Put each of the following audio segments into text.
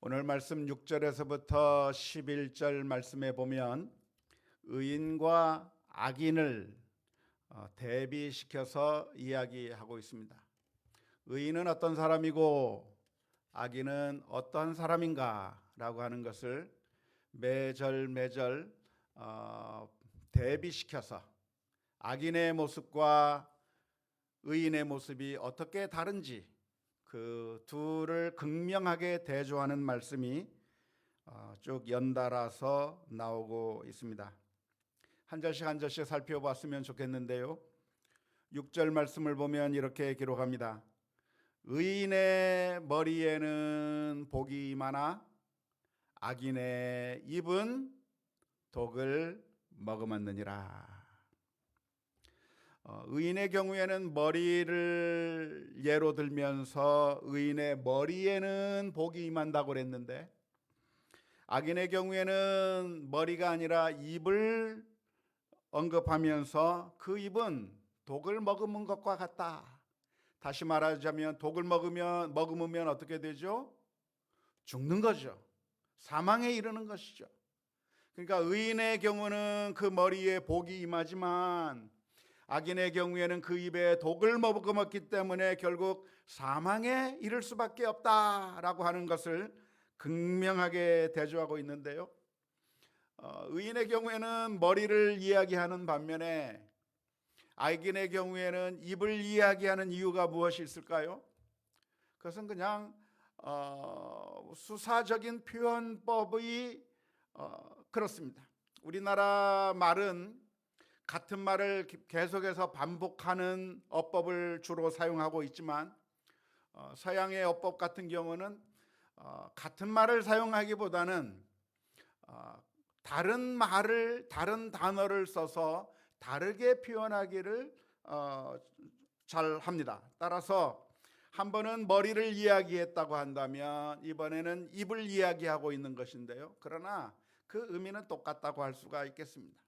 오늘 말씀 6절에서부터 11절 말씀에 보면 의인과 악인을 대비시켜서 이야기하고 있습니다. 의인은 어떤 사람이고 악인은 어떤 사람인가 라고 하는 것을 매절 대비시켜서 악인의 모습과 의인의 모습이 어떻게 다른지 그 둘을 극명하게 대조하는 말씀이 쭉 연달아서 나오고 있습니다. 한 절씩 살펴봤으면 좋겠는데요. 6절 말씀을 보면 이렇게 기록합니다. 의인의 머리에는 복이 많아 악인의 입은 독을 머금었느니라. 의인의 경우에는 머리를 예로 들면서 의인의 머리에는 복이 임한다고 그랬는데, 악인의 경우에는 머리가 아니라 입을 언급하면서 그 입은 독을 머금은 것과 같다. 다시 말하자면 독을 머금으면 어떻게 되죠? 죽는 거죠. 사망에 이르는 것이죠. 그러니까 의인의 경우는 그 머리에 복이 임하지만 악인의 경우에는 그 입에 독을 머금었기 때문에 결국 사망에 이를 수밖에 없다라고 하는 것을 극명하게 대조하고 있는데요. 의인의 경우에는 머리를 이야기하는 반면에 악인의 경우에는 입을 이야기하는 이유가 무엇이 있을까요? 그것은 그냥 수사적인 표현법이 그렇습니다. 우리나라 말은 같은 말을 계속해서 반복하는 어법을 주로 사용하고 있지만 서양의 어법 같은 경우는 같은 말을 사용하기보다는 다른 단어를 써서 다르게 표현하기를 잘 합니다. 따라서 한 번은 머리를 이야기했다고 한다면 이번에는 입을 이야기하고 있는 것인데요. 그러나 그 의미는 똑같다고 할 수가 있겠습니다.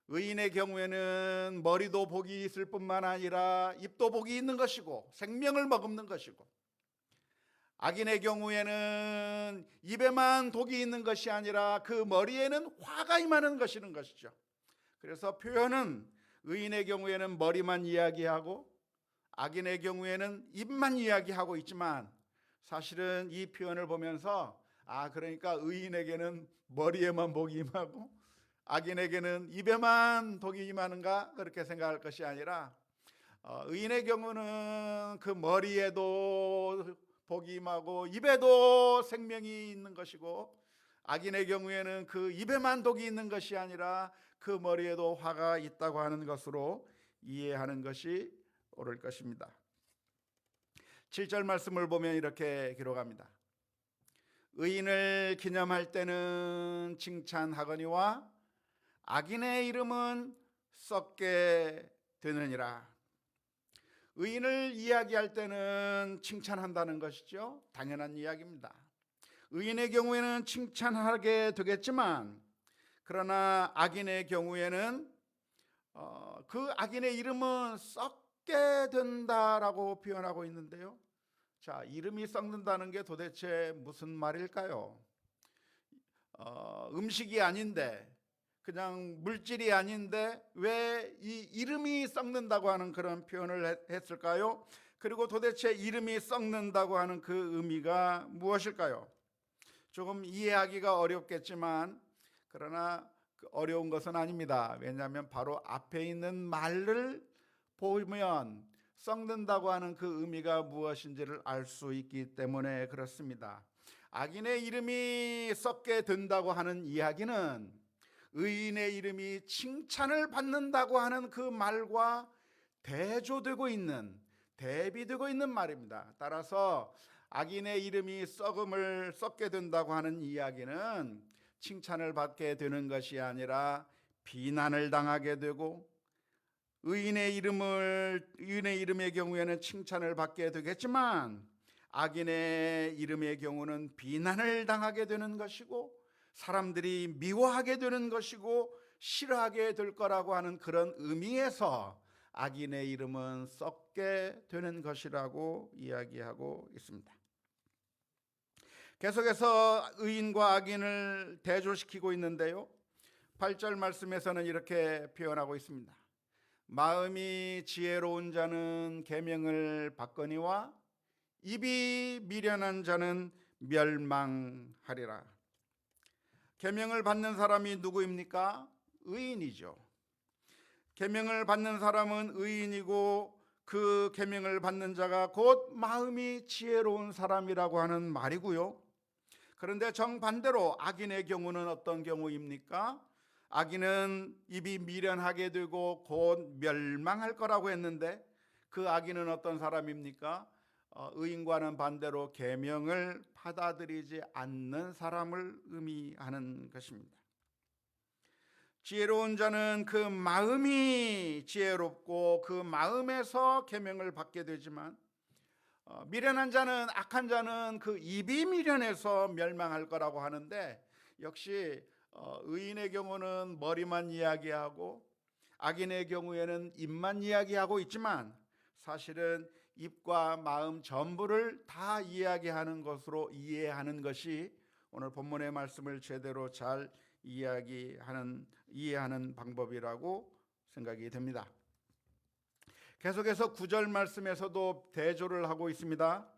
의인의 경우에는 머리도 복이 있을 뿐만 아니라 입도 복이 있는 것이고 생명을 머금는 것이고, 악인의 경우에는 입에만 독이 있는 것이 아니라 그 머리에는 화가 임하는 것이죠. 그래서 표현은 의인의 경우에는 머리만 이야기하고 악인의 경우에는 입만 이야기하고 있지만, 사실은 이 표현을 보면서 그러니까 의인에게는 머리에만 복이 임하고 악인에게는 입에만 독이 임하는가 그렇게 생각할 것이 아니라 의인의 경우는 그 머리에도 복이 임하고 입에도 생명이 있는 것이고, 악인의 경우에는 그 입에만 독이 있는 것이 아니라 그 머리에도 화가 있다고 하는 것으로 이해하는 것이 옳을 것입니다. 7절 말씀을 보면 이렇게 기록합니다. 의인을 기념할 때는 칭찬하거니와 악인의 이름은 썩게 되느니라. 의인을 이야기할 때는 칭찬한다는 것이죠. 당연한 이야기입니다. 의인의 경우에는 칭찬하게 되겠지만, 그러나 악인의 경우에는 그 악인의 이름은 썩게 된다라고 표현하고 있는데요. 자, 이름이 썩는다는 게 도대체 무슨 말일까요? 음식이 아닌데, 그냥 물질이 아닌데 왜 이 이름이 썩는다고 하는 그런 표현을 했을까요? 그리고 도대체 이름이 썩는다고 하는 그 의미가 무엇일까요? 조금 이해하기가 어렵겠지만, 그러나 어려운 것은 아닙니다. 왜냐하면 바로 앞에 있는 말을 보면 썩는다고 하는 그 의미가 무엇인지를 알 수 있기 때문에 그렇습니다. 악인의 이름이 썩게 된다고 하는 이야기는 의인의 이름이 칭찬을 받는다고 하는 그 말과 대비되고 있는 말입니다. 따라서 악인의 이름이 썩게 된다고 하는 이야기는 칭찬을 받게 되는 것이 아니라 비난을 당하게 되고, 의인의 이름의 경우에는 칭찬을 받게 되겠지만 악인의 이름의 경우는 비난을 당하게 되는 것이고, 사람들이 미워하게 되는 것이고 싫어하게 될 거라고 하는 그런 의미에서 악인의 이름은 썩게 되는 것이라고 이야기하고 있습니다. 계속해서 의인과 악인을 대조시키고 있는데요. 8절 말씀에서는 이렇게 표현하고 있습니다. 마음이 지혜로운 자는 계명을 받거니와 입이 미련한 자는 멸망하리라. 계명을 받는 사람이 누구입니까? 의인이죠. 계명을 받는 사람은 의인이고 그 계명을 받는 자가 곧 마음이 지혜로운 사람이라고 하는 말이고요. 그런데 정반대로 악인의 경우는 어떤 경우입니까? 악인은 입이 미련하게 되고 곧 멸망할 거라고 했는데 그 악인은 어떤 사람입니까? 의인과는 반대로 계명을 받아들이지 않는 사람을 의미하는 것입니다. 지혜로운 자는 그 마음이 지혜롭고 그 마음에서 계명을 받게 되지만 미련한 자는, 악한 자는 그 입이 미련해서 멸망할 거라고 하는데, 역시 의인의 경우는 머리만 이야기하고 악인의 경우에는 입만 이야기하고 있지만 사실은 입과 마음 전부를 다 이야기하는 것으로 이해하는 것이 오늘 본문의 말씀을 제대로 잘 이해하는 방법이라고 생각이 됩니다. 계속해서 9절 말씀에서도 대조를 하고 있습니다.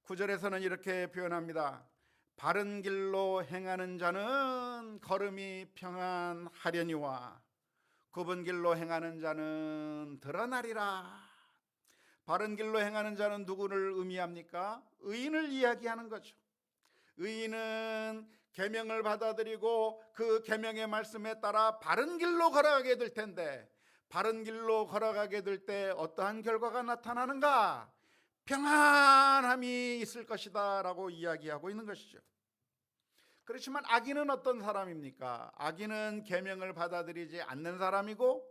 9절에서는 이렇게 표현합니다. 바른 길로 행하는 자는 걸음이 평안하려니와 굽은 길로 행하는 자는 드러나리라. 바른 길로 행하는 자는 누구를 의미합니까? 의인을 이야기하는 거죠. 의인은 계명을 받아들이고 그 계명의 말씀에 따라 바른 길로 걸어가게 될 텐데, 바른 길로 걸어가게 될 때 어떠한 결과가 나타나는가? 평안함이 있을 것이다 라고 이야기하고 있는 것이죠. 그렇지만 악인은 어떤 사람입니까? 악인은 계명을 받아들이지 않는 사람이고,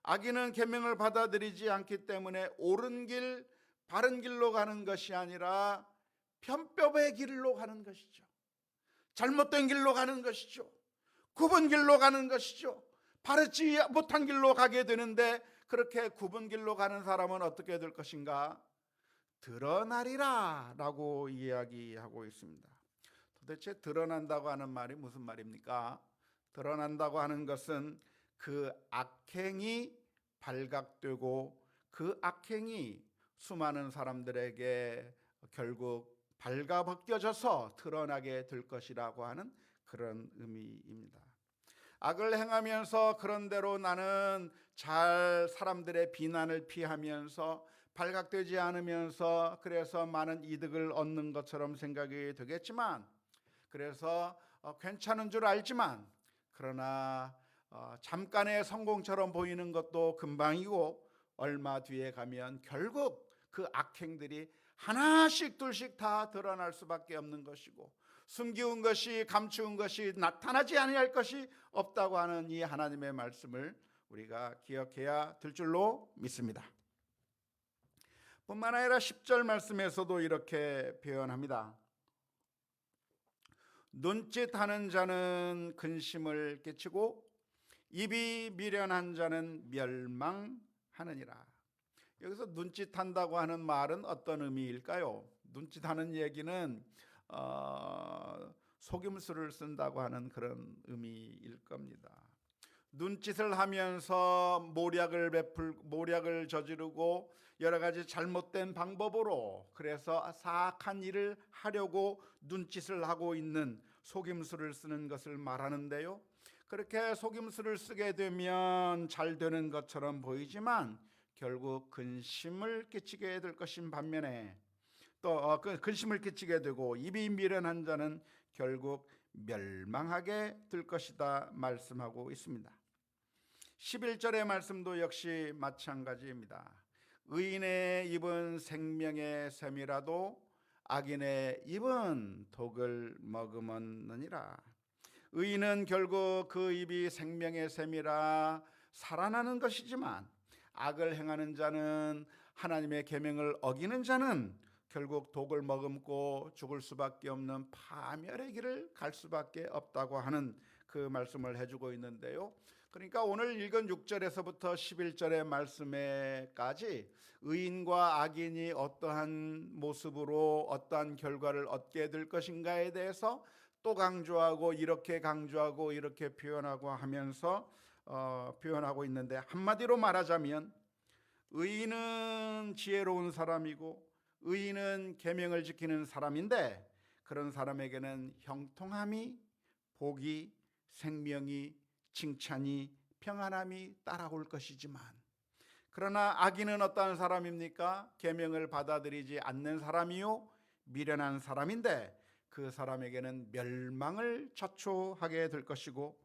악인은 계명을 받아들이지 않기 때문에 옳은 길, 바른 길로 가는 것이 아니라 편법의 길로 가는 것이죠. 잘못된 길로 가는 것이죠. 굽은 길로 가는 것이죠. 바르지 못한 길로 가게 되는데, 그렇게 굽은 길로 가는 사람은 어떻게 될 것인가? 드러나리라 라고 이야기하고 있습니다. 도대체 드러난다고 하는 말이 무슨 말입니까? 드러난다고 하는 것은 그 악행이 발각되고 그 악행이 수많은 사람들에게 결국 발가벗겨져서 드러나게 될 것이라고 하는 그런 의미입니다. 악을 행하면서 그런대로 나는 잘 사람들의 비난을 피하면서 발각되지 않으면서 그래서 많은 이득을 얻는 것처럼 생각이 되겠지만, 그래서 괜찮은 줄 알지만, 그러나 잠깐의 성공처럼 보이는 것도 금방이고 얼마 뒤에 가면 결국 그 악행들이 하나씩 둘씩 다 드러날 수밖에 없는 것이고, 숨기운 것이, 감추은 것이 나타나지 아니할 것이 없다고 하는 이 하나님의 말씀을 우리가 기억해야 될 줄로 믿습니다. 뿐만 아니라 10절 말씀에서도 이렇게 표현합니다. 눈짓하는 자는 근심을 끼치고 입이 미련한 자는 멸망하느니라. 여기서 눈짓한다고 하는 말은 어떤 의미일까요? 눈짓하는 얘기는 속임수를 쓴다고 하는 그런 의미일 겁니다. 눈짓을 하면서 모략을 저지르고 여러 가지 잘못된 방법으로, 그래서 사악한 일을 하려고 눈짓을 하고 있는, 속임수를 쓰는 것을 말하는데요. 그렇게 속임수를 쓰게 되면 잘 되는 것처럼 보이지만 결국 근심을 끼치게 될 것인 반면에, 또 근심을 끼치게 되고 입이 미련한 자는 결국 멸망하게 될 것이다 말씀하고 있습니다. 11절의 말씀도 역시 마찬가지입니다. 의인의 입은 생명의 샘이라도 악인의 입은 독을 머금었느니라. 의인은 결국 그 입이 생명의 샘이라 살아나는 것이지만, 악을 행하는 자는, 하나님의 계명을 어기는 자는 결국 독을 머금고 죽을 수밖에 없는 파멸의 길을 갈 수밖에 없다고 하는 그 말씀을 해주고 있는데요. 그러니까 오늘 읽은 6절에서부터 11절의 말씀에까지 의인과 악인이 어떠한 모습으로 어떠한 결과를 얻게 될 것인가에 대해서 또 강조하고 이렇게 표현하고 하면서 표현하고 있는데, 한마디로 말하자면 의인은 지혜로운 사람이고 의인은 계명을 지키는 사람인데, 그런 사람에게는 형통함이, 복이, 생명이, 칭찬이, 평안함이 따라올 것이지만, 그러나 악인은 어떠한 사람입니까? 계명을 받아들이지 않는 사람이요 미련한 사람인데, 그 사람에게는 멸망을 자초하게 될 것이고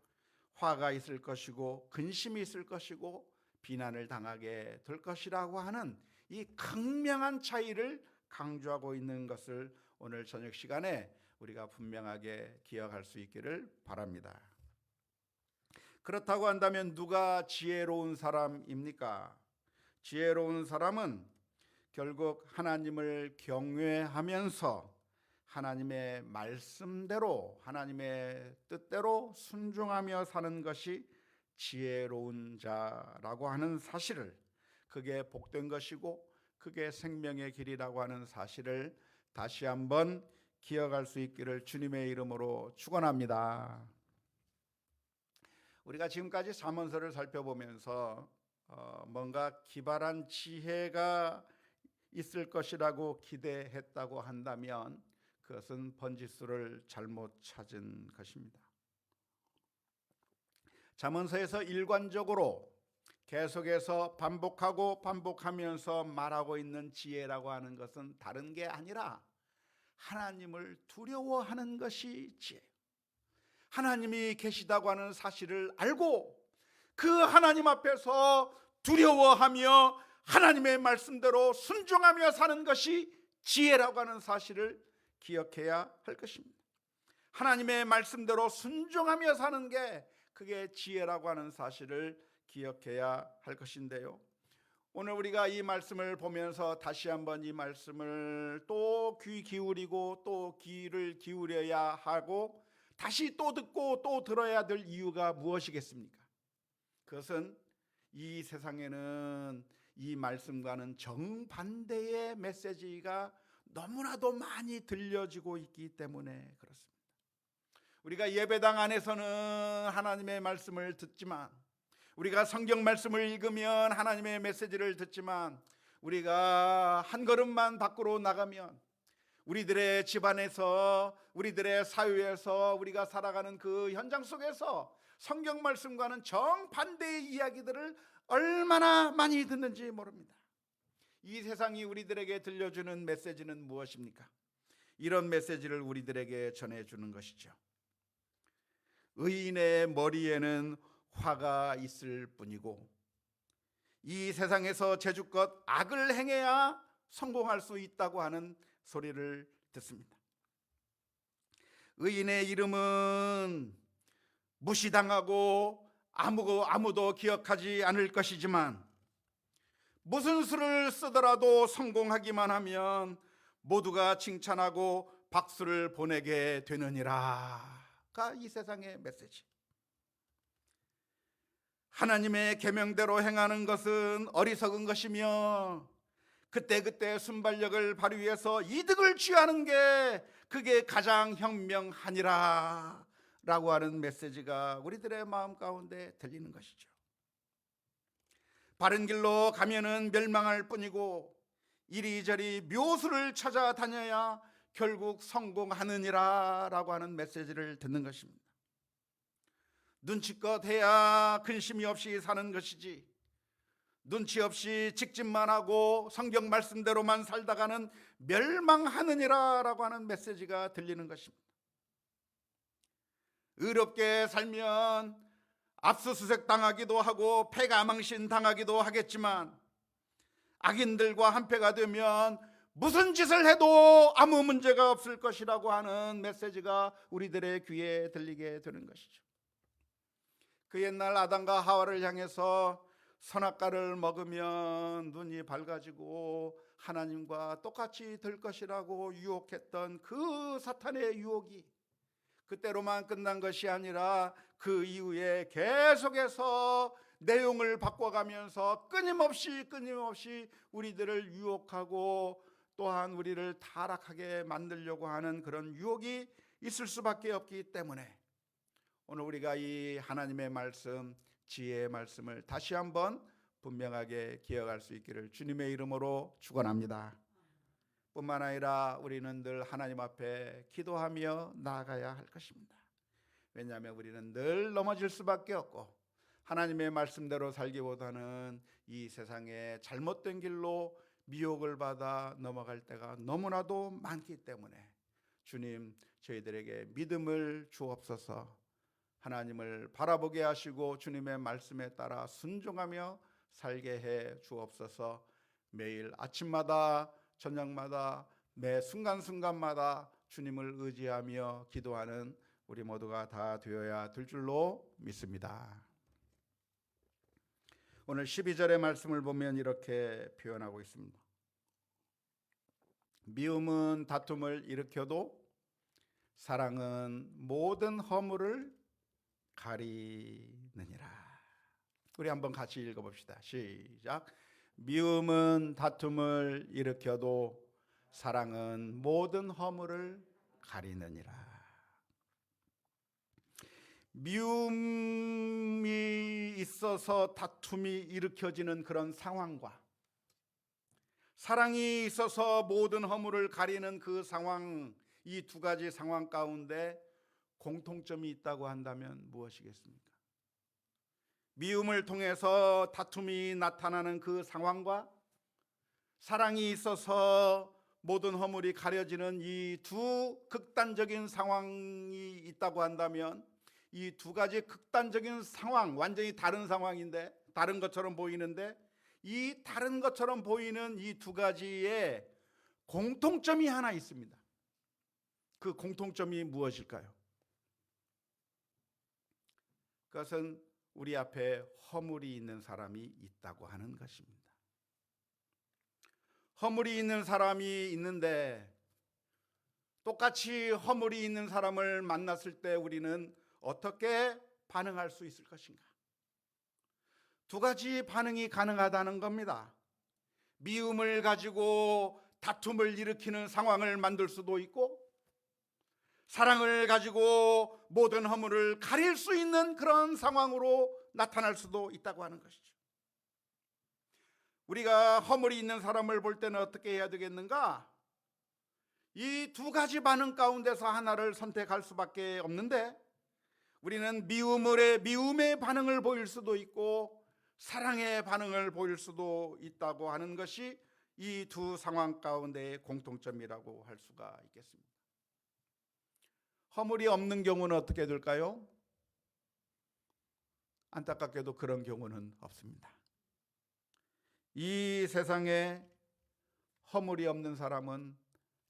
화가 있을 것이고 근심이 있을 것이고 비난을 당하게 될 것이라고 하는 이 극명한 차이를 강조하고 있는 것을 오늘 저녁 시간에 우리가 분명하게 기억할 수 있기를 바랍니다. 그렇다고 한다면 누가 지혜로운 사람입니까? 지혜로운 사람은 결국 하나님을 경외하면서 하나님의 말씀대로, 하나님의 뜻대로 순종하며 사는 것이 지혜로운 자라고 하는 사실을, 그게 복된 것이고 그게 생명의 길이라고 하는 사실을 다시 한번 기억할 수 있기를 주님의 이름으로 축원합니다. 우리가 지금까지 잠언서를 살펴보면서 뭔가 기발한 지혜가 있을 것이라고 기대했다고 한다면 그것은 번지수를 잘못 찾은 것입니다. 잠언서에서 일관적으로 계속해서 반복하면서 말하고 있는 지혜라고 하는 것은 다른 게 아니라 하나님을 두려워하는 것이 지혜. 하나님이 계시다고 하는 사실을 알고 그 하나님 앞에서 두려워하며 하나님의 말씀대로 순종하며 사는 것이 지혜라고 하는 사실을 기억해야 할 것입니다. 하나님의 말씀대로 순종하며 사는 게 그게 지혜라고 하는 사실을 기억해야 할 것인데요, 오늘 우리가 이 말씀을 보면서 다시 한번 이 말씀을 또 귀 기울이고 또 귀를 기울여야 하고 다시 또 듣고 또 들어야 될 이유가 무엇이겠습니까? 그것은 이 세상에는 이 말씀과는 정반대의 메시지가 너무나도 많이 들려지고 있기 때문에 그렇습니다. 우리가 예배당 안에서는 하나님의 말씀을 듣지만, 우리가 성경 말씀을 읽으면 하나님의 메시지를 듣지만, 우리가 한 걸음만 밖으로 나가면 우리들의 집안에서, 우리들의 사회에서, 우리가 살아가는 그 현장 속에서 성경 말씀과는 정반대의 이야기들을 얼마나 많이 듣는지 모릅니다. 이 세상이 우리들에게 들려주는 메시지는 무엇입니까? 이런 메시지를 우리들에게 전해주는 것이죠. 의인의 머리에는 화가 있을 뿐이고 이 세상에서 제주껏 악을 행해야 성공할 수 있다고 하는 소리를 듣습니다. 의인의 이름은 무시당하고 아무도 기억하지 않을 것이지만 무슨 수를 쓰더라도 성공하기만 하면 모두가 칭찬하고 박수를 보내게 되느니라가 이 세상의 메시지. 하나님의 계명대로 행하는 것은 어리석은 것이며 그때그때 순발력을 발휘해서 이득을 취하는 게 그게 가장 현명하니라 라고 하는 메시지가 우리들의 마음 가운데 들리는 것이죠. 바른 길로 가면은 멸망할 뿐이고 이리저리 묘수를 찾아다녀야 결국 성공하느니라 라고 하는 메시지를 듣는 것입니다. 눈치껏 해야 근심이 없이 사는 것이지, 눈치 없이 직진만 하고 성경 말씀대로만 살다가는 멸망하느니라 라고 하는 메시지가 들리는 것입니다. 의롭게 살면 압수수색 당하기도 하고 패가망신 당하기도 하겠지만 악인들과 한패가 되면 무슨 짓을 해도 아무 문제가 없을 것이라고 하는 메시지가 우리들의 귀에 들리게 되는 것이죠. 그 옛날 아담과 하와를 향해서 선악과를 먹으면 눈이 밝아지고 하나님과 똑같이 될 것이라고 유혹했던 그 사탄의 유혹이, 그때로만 끝난 것이 아니라 그 이후에 계속해서 내용을 바꿔가면서 끊임없이 우리들을 유혹하고 또한 우리를 타락하게 만들려고 하는 그런 유혹이 있을 수밖에 없기 때문에 오늘 우리가 이 하나님의 말씀, 지혜의 말씀을 다시 한번 분명하게 기억할 수 있기를 주님의 이름으로 축원합니다. 뿐만 아니라 우리는 늘 하나님 앞에 기도하며 나아가야 할 것입니다. 왜냐하면 우리는 늘 넘어질 수밖에 없고 하나님의 말씀대로 살기보다는 이 세상의 잘못된 길로 미혹을 받아 넘어갈 때가 너무나도 많기 때문에 주님, 저희들에게 믿음을 주옵소서. 하나님을 바라보게 하시고 주님의 말씀에 따라 순종하며 살게 해 주옵소서. 매일 아침마다 저녁마다 매 순간순간마다 주님을 의지하며 기도하는 우리 모두가 다 되어야 될 줄로 믿습니다. 오늘 12절의 말씀을 보면 이렇게 표현하고 있습니다. 미움은 다툼을 일으켜도 사랑은 모든 허물을 가리느니라. 우리 한번 같이 읽어봅시다. 시작. 미움은 다툼을 일으켜도 사랑은 모든 허물을 가리느니라. 미움이 있어서 다툼이 일으켜지는 그런 상황과 사랑이 있어서 모든 허물을 가리는 그 상황, 이 두 가지 상황 가운데 공통점이 있다고 한다면 무엇이겠습니까? 미움을 통해서 다툼이 나타나는 그 상황과 사랑이 있어서 모든 허물이 가려지는 이 두 극단적인 상황이 있다고 한다면 이 두 가지 극단적인 상황, 완전히 다른 상황인데, 다른 것처럼 보이는데, 이 다른 것처럼 보이는 이 두 가지의 공통점이 하나 있습니다. 그 공통점이 무엇일까요? 그것은 우리 앞에 허물이 있는 사람이 있다고 하는 것입니다. 허물이 있는 사람이 있는데 똑같이 허물이 있는 사람을 만났을 때 우리는 어떻게 반응할 수 있을 것인가? 두 가지 반응이 가능하다는 겁니다. 미움을 가지고 다툼을 일으키는 상황을 만들 수도 있고, 사랑을 가지고 모든 허물을 가릴 수 있는 그런 상황으로 나타날 수도 있다고 하는 것이죠. 우리가 허물이 있는 사람을 볼 때는 어떻게 해야 되겠는가? 이 두 가지 반응 가운데서 하나를 선택할 수밖에 없는데, 우리는 미움의 반응을 보일 수도 있고 사랑의 반응을 보일 수도 있다고 하는 것이 이 두 상황 가운데의 공통점이라고 할 수가 있겠습니다. 허물이 없는 경우는 어떻게 될까요? 안타깝게도 그런 경우는 없습니다. 이 세상에 허물이 없는 사람은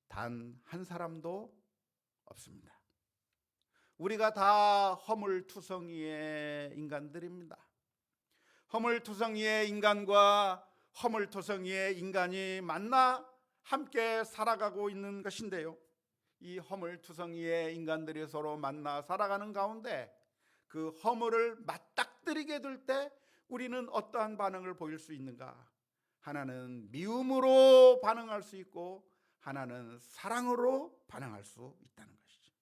단 한 사람도 없습니다. 우리가 다 허물투성이의 인간들입니다. 허물투성이의 인간과 허물투성이의 인간이 만나 함께 살아가고 있는 것인데요, 이 허물투성이의 인간들이 서로 만나 살아가는 가운데 그 허물을 맞닥뜨리게 될 때 우리는 어떠한 반응을 보일 수 있는가? 하나는 미움으로 반응할 수 있고 하나는 사랑으로 반응할 수 있다는 것이죠.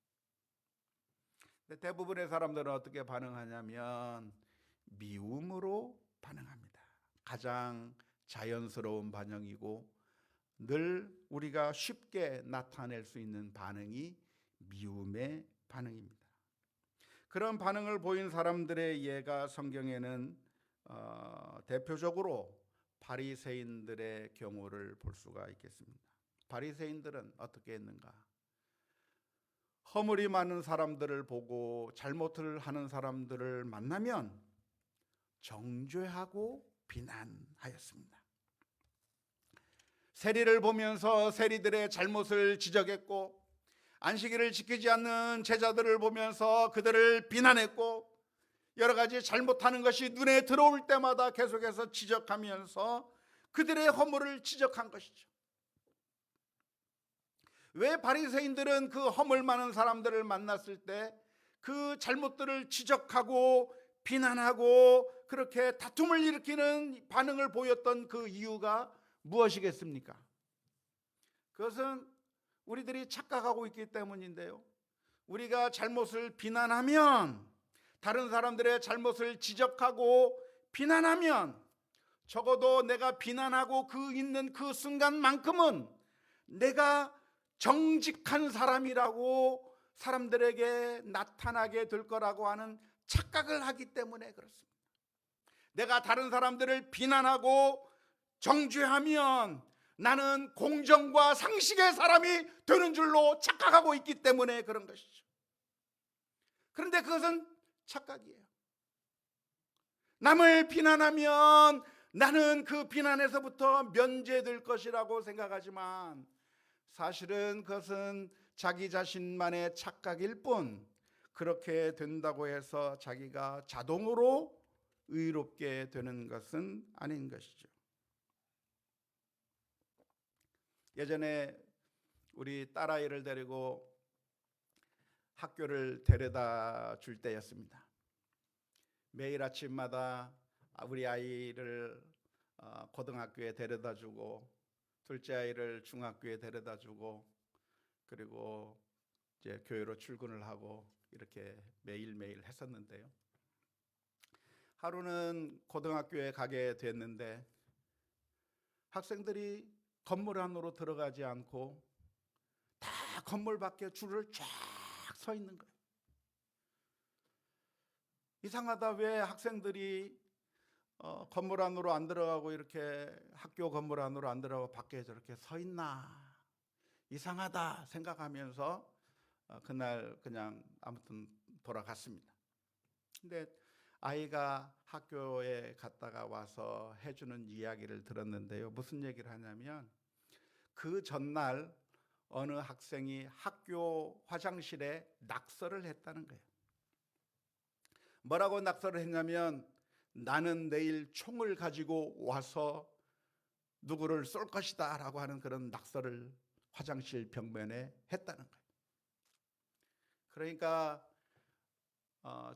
대부분의 사람들은 어떻게 반응하냐면 미움으로 반응합니다. 가장 자연스러운 반응이고 늘 우리가 쉽게 나타낼 수 있는 반응이 미움의 반응입니다. 그런 반응을 보인 사람들의 예가 성경에는 대표적으로 바리새인들의 경우를 볼 수가 있겠습니다. 바리새인들은 어떻게 했는가? 허물이 많은 사람들을 보고 잘못을 하는 사람들을 만나면 정죄하고 비난하였습니다. 세리를 보면서 세리들의 잘못을 지적했고, 안식일을 지키지 않는 제자들을 보면서 그들을 비난했고, 여러 가지 잘못하는 것이 눈에 들어올 때마다 계속해서 지적하면서 그들의 허물을 지적한 것이죠. 왜 바리새인들은 그 허물 많은 사람들을 만났을 때 그 잘못들을 지적하고 비난하고 그렇게 다툼을 일으키는 반응을 보였던 그 이유가 무엇이겠습니까? 그것은 우리들이 착각하고 있기 때문인데요, 우리가 잘못을 비난하면, 다른 사람들의 잘못을 지적하고 비난하면, 적어도 내가 비난하고 있는 그 순간만큼은 내가 정직한 사람이라고 사람들에게 나타나게 될 거라고 하는 착각을 하기 때문에 그렇습니다. 내가 다른 사람들을 비난하고 정죄하면 나는 공정과 상식의 사람이 되는 줄로 착각하고 있기 때문에 그런 것이죠. 그런데 그것은 착각이에요. 남을 비난하면 나는 그 비난에서부터 면제될 것이라고 생각하지만 사실은 그것은 자기 자신만의 착각일 뿐, 그렇게 된다고 해서 자기가 자동으로 의롭게 되는 것은 아닌 것이죠. 예전에 우리 딸아이를 데리고 학교를 데려다 줄 때였습니다. 매일 아침마다 우리 아이를 고등학교에 데려다 주고, 둘째 아이를 중학교에 데려다 주고, 그리고 이제 교회로 출근을 하고 이렇게 매일매일 했었는데요, 하루는 고등학교에 가게 됐는데 학생들이 건물 안으로 들어가지 않고 다 건물 밖에 줄을 쫙 서 있는 거예요. 이상하다, 왜 학생들이 건물 안으로 안 들어가고 이렇게 학교 건물 안으로 안 들어가고 밖에 저렇게 서 있나, 이상하다 생각하면서 그날 그냥 아무튼 돌아갔습니다. 근데 아이가 학교에 갔다가 와서 해주는 이야기를 들었는데요, 무슨 얘기를 하냐면 그 전날 어느 학생이 학교 화장실에 낙서를 했다는 거예요. 뭐라고 낙서를 했냐면, 나는 내일 총을 가지고 와서 누구를 쏠 것이다 라고 하는 그런 낙서를 화장실 벽면에 했다는 거예요. 그러니까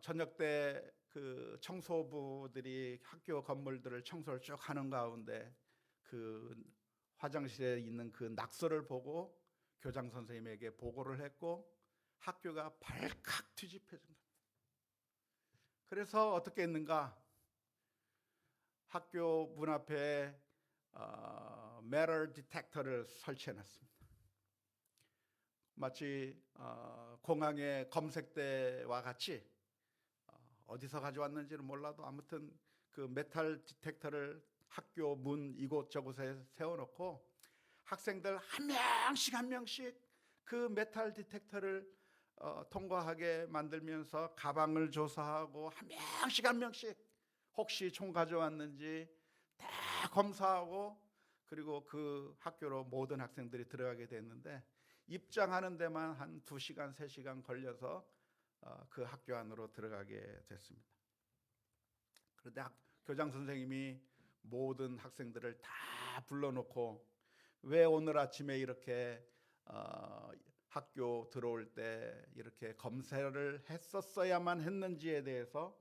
저녁 때 그 청소부들이 학교 건물들을 청소를 쭉 하는 가운데 그 화장실에 있는 그 낙서를 보고 교장 선생님에게 보고를 했고, 학교가 발칵 뒤집혀진 거예요. 그래서 어떻게 했는가, 학교 문 앞에 metal detector를 설치해 놨습니다. 마치 공항의 검색대와 같이 어디서 가져왔는지는 몰라도 아무튼 그 메탈 디텍터를 학교 문 이곳저곳에 세워놓고 학생들 한 명씩 그 메탈 디텍터를 통과하게 만들면서 가방을 조사하고 한 명씩 혹시 총 가져왔는지 다 검사하고, 그리고 그 학교로 모든 학생들이 들어가게 됐는데 입장하는 데만 한 2시간 3시간 걸려서 그 학교 안으로 들어가게 됐습니다. 그런데 교장 선생님이 모든 학생들을 다 불러놓고 왜 오늘 아침에 이렇게 학교 들어올 때 이렇게 검사를 했었어야만 했는지에 대해서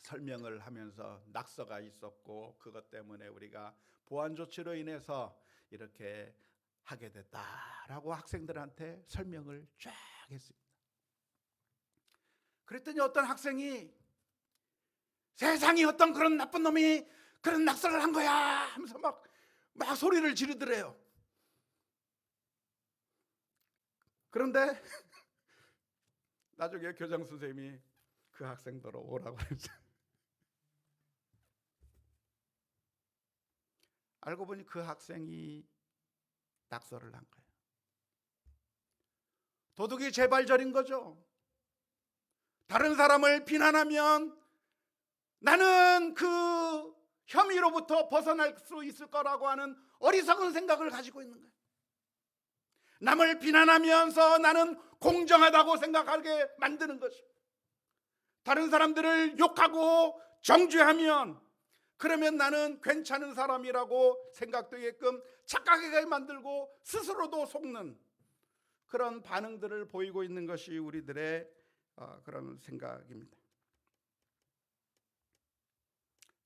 설명을 하면서, 낙서가 있었고 그것 때문에 우리가 보안 조치로 인해서 이렇게 하게 됐다라고 학생들한테 설명을 쫙 했습니다. 그랬더니 어떤 학생이 세상에 어떤 그런 나쁜 놈이 그런 낙서를 한 거야 하면서 막 소리를 지르더래요. 그런데 나중에 교장 선생님이 그 학생들로 오라고 했어요. 알고 보니 그 학생이 낙서를 한 거예요. 도둑이 재발절인 거죠. 다른 사람을 비난하면 나는 그 혐의로부터 벗어날 수 있을 거라고 하는 어리석은 생각을 가지고 있는 거예요. 남을 비난하면서 나는 공정하다고 생각하게 만드는 것이죠. 다른 사람들을 욕하고 정죄하면 그러면 나는 괜찮은 사람이라고 생각되게끔 착각하게 만들고 스스로도 속는 그런 반응들을 보이고 있는 것이 우리들의 그런 생각입니다.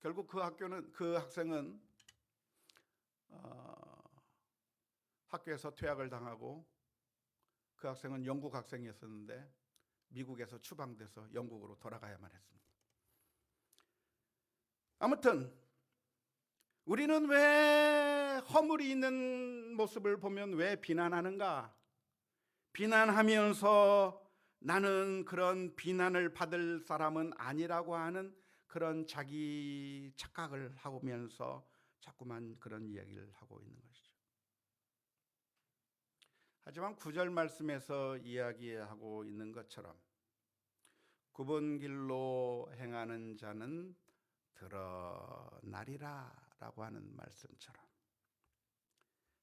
결국 그 학생은 학교에서 퇴학을 당하고, 그 학생은 영국 학생이었었는데 미국에서 추방돼서 영국으로 돌아가야만 했습니다. 아무튼 우리는 왜 허물이 있는 모습을 보면 왜 비난하는가? 비난하면서 나는 그런 비난을 받을 사람은 아니라고 하는 그런 자기 착각을 하면서 자꾸만 그런 이야기를 하고 있는 것이죠. 하지만 9절 말씀에서 이야기하고 있는 것처럼 굽은 길로 행하는 자는 드러나리라 라고 하는 말씀처럼,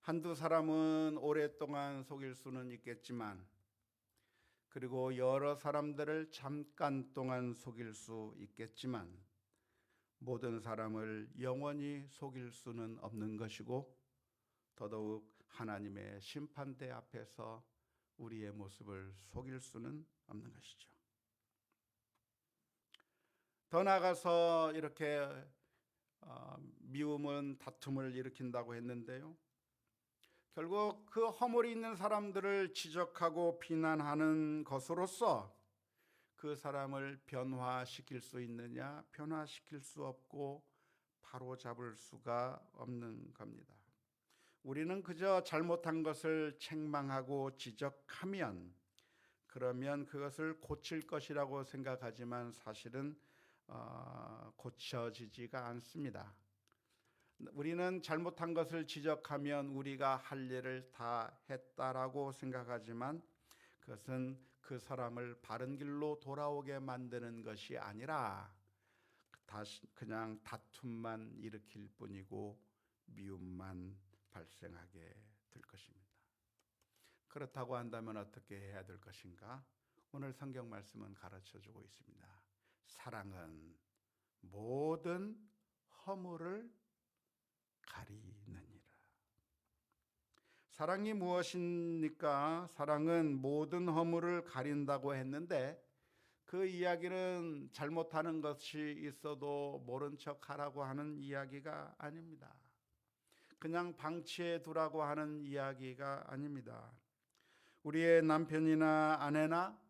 한두 사람은 오랫동안 속일 수는 있겠지만, 그리고 여러 사람들을 잠깐 동안 속일 수 있겠지만, 모든 사람을 영원히 속일 수는 없는 것이고, 더더욱 하나님의 심판대 앞에서 우리의 모습을 속일 수는 없는 것이죠. 더 나아가서 이렇게 미움은 다툼을 일으킨다고 했는데요, 결국 그 허물이 있는 사람들을 지적하고 비난하는 것으로서 그 사람을 변화시킬 수 있느냐? 변화시킬 수 없고 바로잡을 수가 없는 겁니다. 우리는 그저 잘못한 것을 책망하고 지적하면, 그러면 그것을 고칠 것이라고 생각하지만 사실은 고쳐지지가 않습니다. 우리는 잘못한 것을 지적하면 우리가 할 일을 다 했다라고 생각하지만, 그것은 그 사람을 바른 길로 돌아오게 만드는 것이 아니라 다시 그냥 다툼만 일으킬 뿐이고 미움만 발생하게 될 것입니다. 그렇다고 한다면 어떻게 해야 될 것인가? 오늘 성경 말씀은 가르쳐주고 있습니다. 사랑은 모든 허물을 가리느니라. 사랑이 무엇입니까? 사랑은 모든 허물을 가린다고 했는데, 그 이야기는 잘못하는 것이 있어도 모른 척 하라고 하는 이야기가 아닙니다. 그냥 방치해 두라고 하는 이야기가 아닙니다. 우리의 남편이나 아내나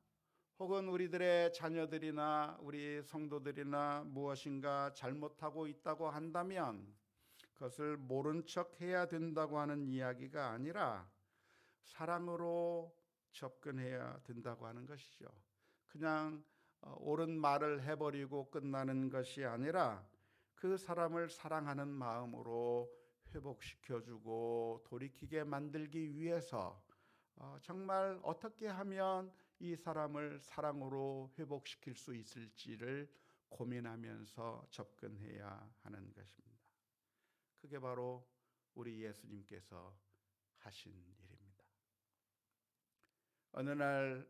혹은 우리들의 자녀들이나 우리 성도들이나 무엇인가 잘못하고 있다고 한다면 그것을 모른 척 해야 된다고 하는 이야기가 아니라 사랑으로 접근해야 된다고 하는 것이죠. 그냥 옳은 말을 해버리고 끝나는 것이 아니라 그 사람을 사랑하는 마음으로 회복시켜주고 돌이키게 만들기 위해서 정말 어떻게 하면 이 사람을 사랑으로 회복시킬 수 있을지를 고민하면서 접근해야 하는 것입니다. 그게 바로 우리 예수님께서 하신 일입니다. 어느 날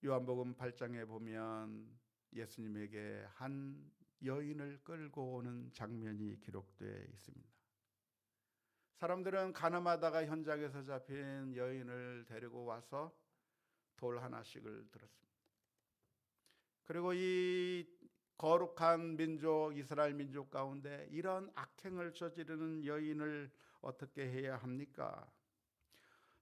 요한복음 8장에 보면 예수님에게 한 여인을 끌고 오는 장면이 기록되어 있습니다. 사람들은 가늠하다가 현장에서 잡힌 여인을 데리고 와서 돌 하나씩을 들었습니다. 그리고 이 거룩한 민족, 이스라엘 민족 가운데 이런 악행을 저지르는 여인을 어떻게 해야 합니까?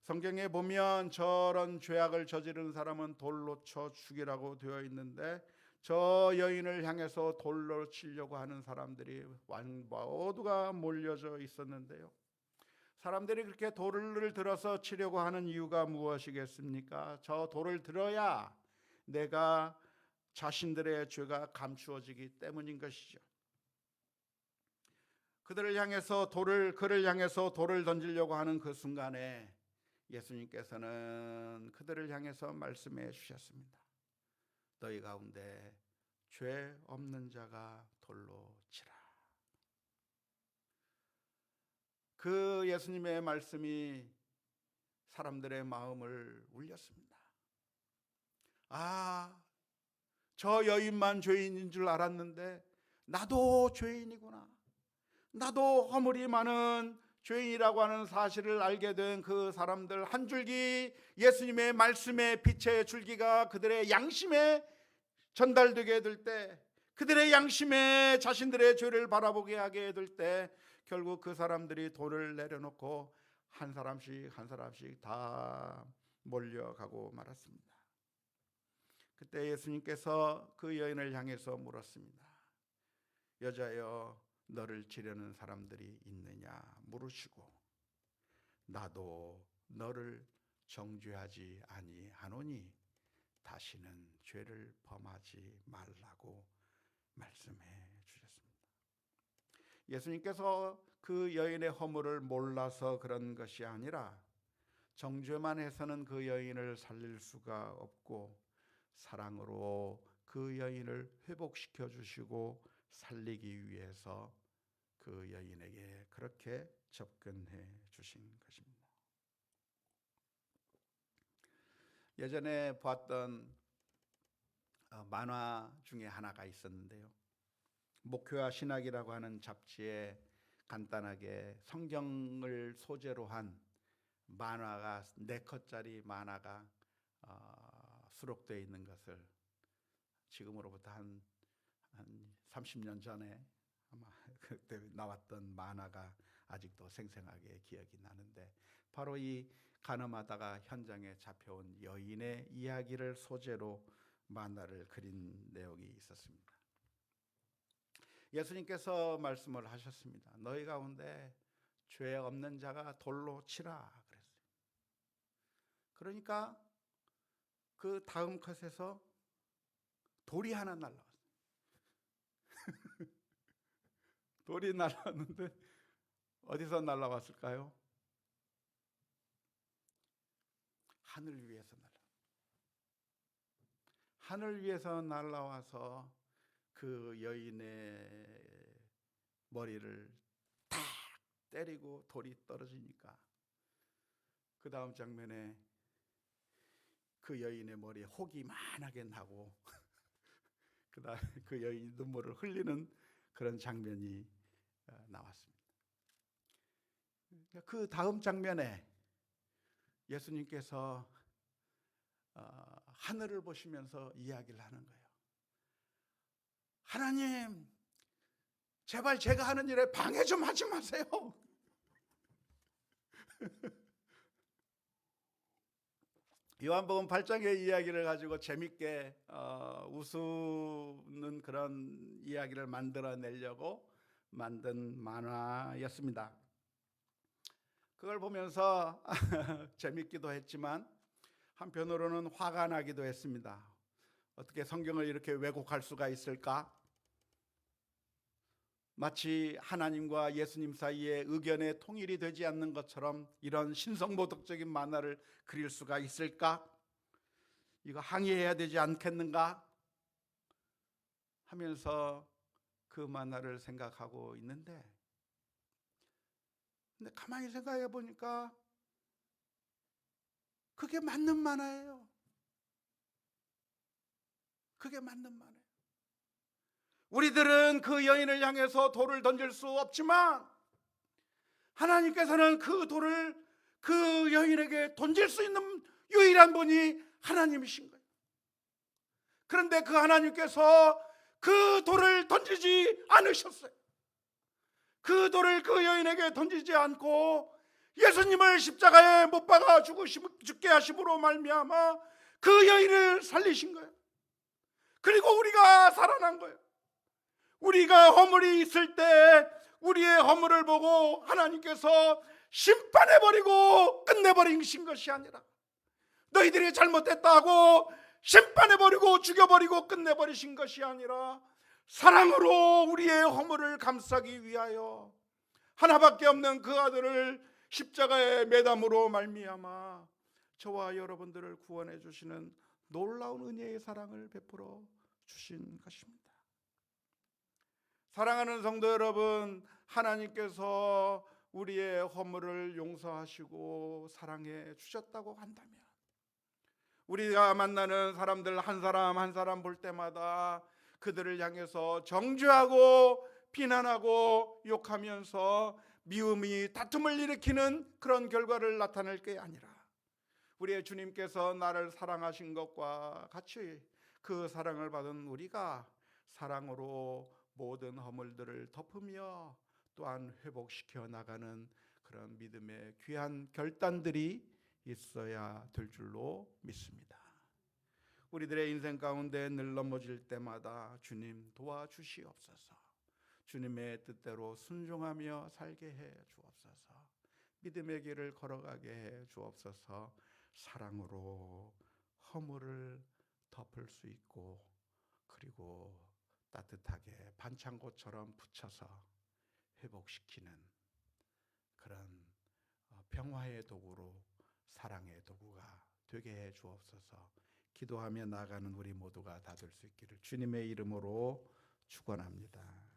성경에 보면 저런 죄악을 저지르는 사람은 돌로 쳐 죽이라고 되어 있는데, 저 여인을 향해서 돌로 치려고 하는 사람들이 모두가 몰려져 있었는데요, 사람들이 그렇게 돌을 들어서 치려고 하는 이유가 무엇이겠습니까? 저 돌을 들어야 내가 자신들의 죄가 감추어지기 때문인 것이죠. 그를 향해서 돌을 던지려고 하는 그 순간에 예수님께서는 그들을 향해서 말씀해 주셨습니다. 너희 가운데 죄 없는 자가 돌로 치라. 그 예수님의 말씀이 사람들의 마음을 울렸습니다. 저 여인만 죄인인 줄 알았는데 나도 죄인이구나, 나도 허물이 많은 죄인이라고 하는 사실을 알게 된 그 사람들, 한 줄기 예수님의 말씀의 빛의 줄기가 그들의 양심에 전달되게 될 때, 그들의 양심에 자신들의 죄를 바라보게 하게 될 때, 결국 그 사람들이 돌을 내려놓고 한 사람씩 한 사람씩 다 몰려가고 말았습니다. 그때 예수님께서 그 여인을 향해서 물었습니다. 여자여, 너를 치려는 사람들이 있느냐 물으시고, 나도 너를 정죄하지 아니하노니 다시는 죄를 범하지 말라고 말씀해 주셨습니다. 예수님께서 그 여인의 허물을 몰라서 그런 것이 아니라, 정죄만 해서는 그 여인을 살릴 수가 없고 사랑으로 그 여인을 회복시켜 주시고 살리기 위해서 그 여인에게 그렇게 접근해 주신 것입니다. 예전에 봤던 만화 중에 하나가 있었는데요, 목회와 신학이라고 하는 잡지에 간단하게 성경을 소재로 한 만화가 4컷짜리 만화가 수록되어 있는 것을, 지금으로부터 한 30년 전에 아마 그때 나왔던 만화가 아직도 생생하게 기억이 나는데, 바로 이 가늠하다가 현장에 잡혀온 여인의 이야기를 소재로 만화를 그린 내용이 있었습니다. 예수님께서 말씀을 하셨습니다. 너희 가운데 죄 없는 자가 돌로 치라 그랬어요. 그러니까 그 다음 컷에서 돌이 하나 날라왔어요. 돌이 날라왔는데 어디서 날라왔을까요? 하늘 위에서 하늘 위에서 날라와서 그 여인의 머리를 탁 때리고 돌이 떨어지니까, 그 다음 장면에 그 여인의 머리에 혹이 만하게 나고 그 다음에 그 여인이 눈물을 흘리는 그런 장면이 나왔습니다. 그 다음 장면에 예수님께서 하늘을 보시면서 이야기를 하는 거예요. 하나님, 제발 제가 하는 일에 방해 좀 하지 마세요. 요한복음 8장의 이야기를 가지고 재밌게 웃는 그런 이야기를 만들어내려고 만든 만화였습니다. 그걸 보면서 재밌기도 했지만 한편으로는 화가 나기도 했습니다. 어떻게 성경을 이렇게 왜곡할 수가 있을까? 마치 하나님과 예수님 사이에 의견의 통일이 되지 않는 것처럼 이런 신성모독적인 만화를 그릴 수가 있을까? 이거 항의해야 되지 않겠는가? 하면서 그 만화를 생각하고 있는데, 근데 가만히 생각해 보니까 그게 맞는 만화예요. 그게 맞는 만화예요. 우리들은 그 여인을 향해서 돌을 던질 수 없지만 하나님께서는 그 돌을 그 여인에게 던질 수 있는 유일한 분이 하나님이신 거예요. 그런데 그 하나님께서 그 돌을 던지지 않으셨어요. 그 돌을 그 여인에게 던지지 않고 예수님을 십자가에 못 박아 죽게 하심으로 말미암아 그 여인을 살리신 거예요. 그리고 우리가 살아난 거예요. 우리가 허물이 있을 때 우리의 허물을 보고 하나님께서 심판해버리고 끝내버리신 것이 아니라, 너희들이 잘못했다고 심판해버리고 죽여버리고 끝내버리신 것이 아니라, 사랑으로 우리의 허물을 감싸기 위하여 하나밖에 없는 그 아들을 십자가에 매담으로 말미암아 저와 여러분들을 구원해 주시는 놀라운 은혜의 사랑을 베풀어 주신 것입니다. 사랑하는 성도 여러분, 하나님께서 우리의 허물을 용서하시고 사랑해 주셨다고 한다면, 우리가 만나는 사람들 한 사람 한 사람 볼 때마다 그들을 향해서 정죄하고 비난하고 욕하면서 미움이 다툼을 일으키는 그런 결과를 나타낼 게 아니라 우리의 주님께서 나를 사랑하신 것과 같이 그 사랑을 받은 우리가 사랑으로 모든 허물들을 덮으며 또한 회복시켜 나가는 그런 믿음의 귀한 결단들이 있어야 될 줄로 믿습니다. 우리들의 인생 가운데 늘 넘어질 때마다 주님 도와주시옵소서. 주님의 뜻대로 순종하며 살게 해 주옵소서. 믿음의 길을 걸어가게 해 주옵소서. 사랑으로 허물을 덮을 수 있고 그리고 따뜻하게 반창고처럼 붙여서 회복시키는 그런 평화의 도구로 사랑의 도구가 되게 해 주옵소서. 기도하며 나아가는 우리 모두가 다 될 수 있기를 주님의 이름으로 축원합니다.